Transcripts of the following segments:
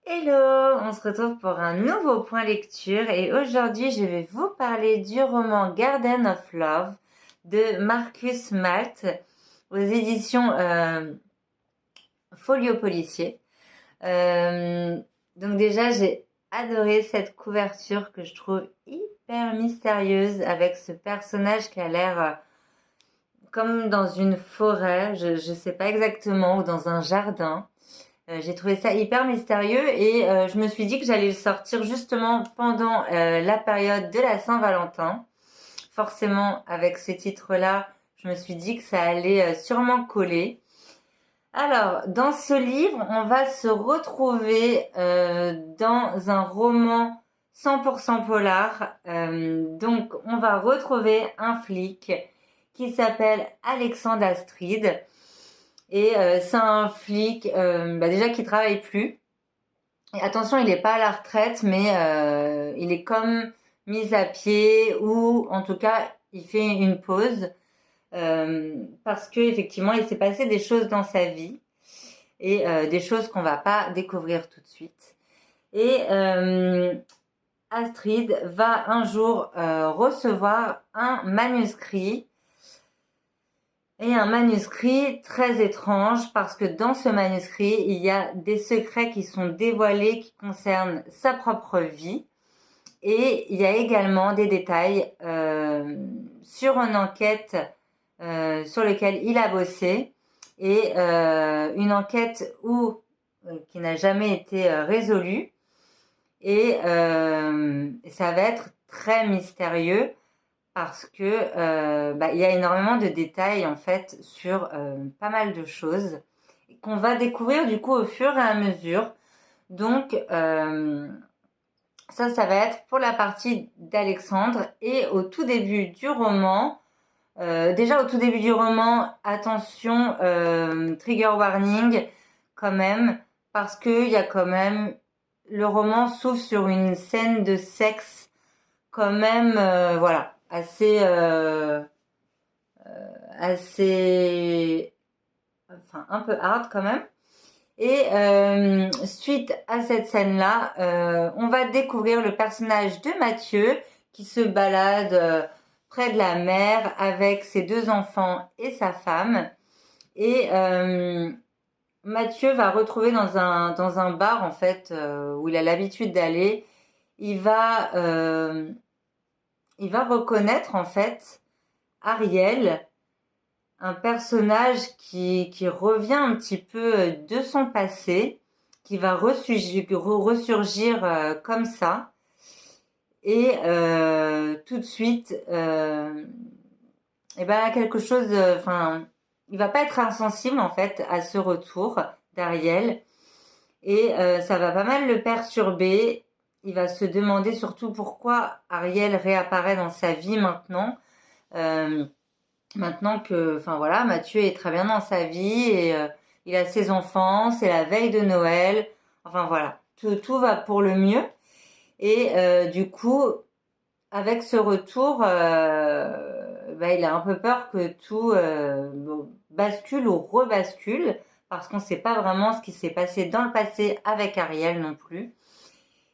Hello, on se retrouve pour un nouveau point lecture et aujourd'hui je vais vous parler du roman Garden of Love de Marcus Malt aux éditions Folio Policier. Donc déjà j'ai adoré cette couverture que je trouve hyper mystérieuse avec ce personnage qui a l'air comme dans une forêt, je sais pas exactement, ou dans un jardin. J'ai trouvé ça hyper mystérieux et je me suis dit que j'allais le sortir justement pendant la période de la Saint-Valentin. Forcément, avec ce titre-là, je me suis dit que ça allait sûrement coller. Alors, dans ce livre, on va se retrouver dans un roman 100% polar. Donc, on va retrouver un flic qui s'appelle Alexandre Astrid. Et c'est un flic déjà qui travaille plus. Et attention, il n'est pas à la retraite, mais il est comme mis à pied ou en tout cas, il fait une pause parce que effectivement, il s'est passé des choses dans sa vie et des choses qu'on va pas découvrir tout de suite. Et Astrid va un jour recevoir un manuscrit. Et un manuscrit très étrange parce que dans ce manuscrit, il y a des secrets qui sont dévoilés qui concernent sa propre vie. Et il y a également des détails sur une enquête sur laquelle il a bossé. Et une enquête qui n'a jamais été résolue. Et ça va être très mystérieux parce que il y a énormément de détails en fait sur pas mal de choses qu'on va découvrir du coup au fur et à mesure. Donc ça va être pour la partie d'Alexandre. Et au tout début du roman, déjà au tout début du roman, attention, trigger warning quand même, parce que il y a quand même, le roman s'ouvre sur une scène de sexe quand même, voilà, assez, enfin un peu hard quand même. Et suite à cette scène-là, on va découvrir le personnage de Mathieu qui se balade près de la mer avec ses deux enfants et sa femme. Et Mathieu va retrouver dans un bar en fait où il a l'habitude d'aller. Il va reconnaître en fait Ariel, un personnage qui revient un petit peu de son passé, qui va ressurgir comme ça. Et tout de suite, quelque chose, il va pas être insensible en fait à ce retour d'Ariel. Et ça va pas mal le perturber. Il va se demander surtout pourquoi Ariel réapparaît dans sa vie maintenant. Maintenant que, enfin voilà, Mathieu est très bien dans sa vie et il a ses enfants, c'est la veille de Noël. Enfin voilà, tout va pour le mieux. Et du coup, avec ce retour, il a un peu peur que tout bascule ou rebascule parce qu'on ne sait pas vraiment ce qui s'est passé dans le passé avec Ariel non plus.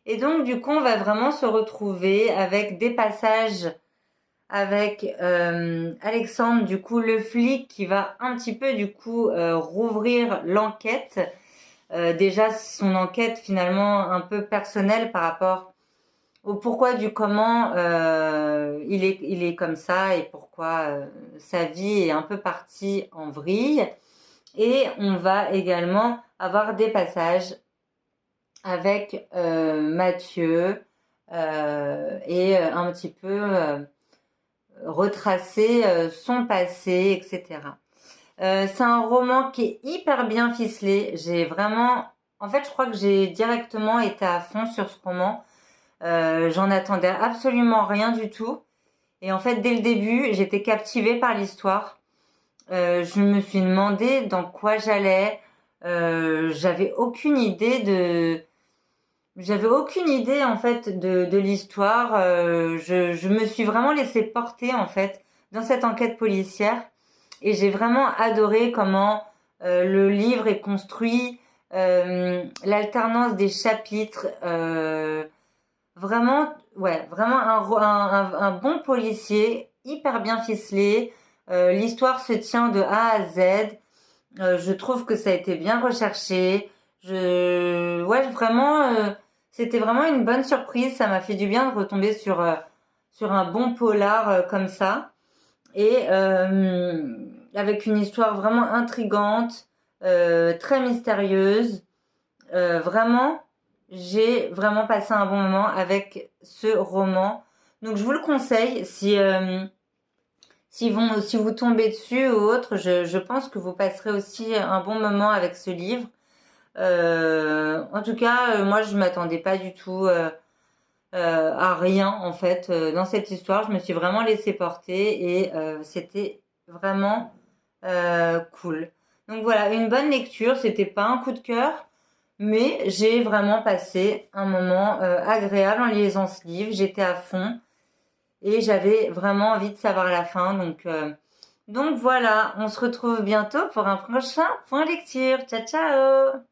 Et donc, du coup, on va vraiment se retrouver avec des passages avec Alexandre, du coup, le flic qui va un petit peu, du coup, rouvrir l'enquête. Déjà, son enquête, finalement, un peu personnelle par rapport au pourquoi du comment il est comme ça et pourquoi sa vie est un peu partie en vrille. Et on va également avoir des passages avec Mathieu et un petit peu retracer son passé, etc. C'est un roman qui est hyper bien ficelé. J'ai vraiment... En fait, je crois que j'ai directement été à fond sur ce roman. J'en attendais absolument rien du tout. Et en fait, dès le début, j'étais captivée par l'histoire. Je me suis demandé dans quoi j'allais. J'avais aucune idée en fait de l'histoire. Je me suis vraiment laissée porter en fait dans cette enquête policière et j'ai vraiment adoré comment le livre est construit. L'alternance des chapitres, vraiment, ouais, vraiment un bon policier, hyper bien ficelé. L'histoire se tient de A à Z. Je trouve que ça a été bien recherché. Ouais, vraiment, c'était vraiment une bonne surprise. Ça m'a fait du bien de retomber sur un bon polar comme ça. Et avec une histoire vraiment intrigante, très mystérieuse. Vraiment, j'ai vraiment passé un bon moment avec ce roman. Donc je vous le conseille si vous tombez dessus ou autre, je pense que vous passerez aussi un bon moment avec ce livre. En tout cas, moi je m'attendais pas du tout à rien en fait dans cette histoire. Je me suis vraiment laissée porter et c'était vraiment cool. Donc voilà, une bonne lecture. C'était pas un coup de cœur, mais j'ai vraiment passé un moment agréable en lisant ce livre. J'étais à fond et j'avais vraiment envie de savoir la fin. Donc voilà, on se retrouve bientôt pour un prochain point lecture. Ciao ciao!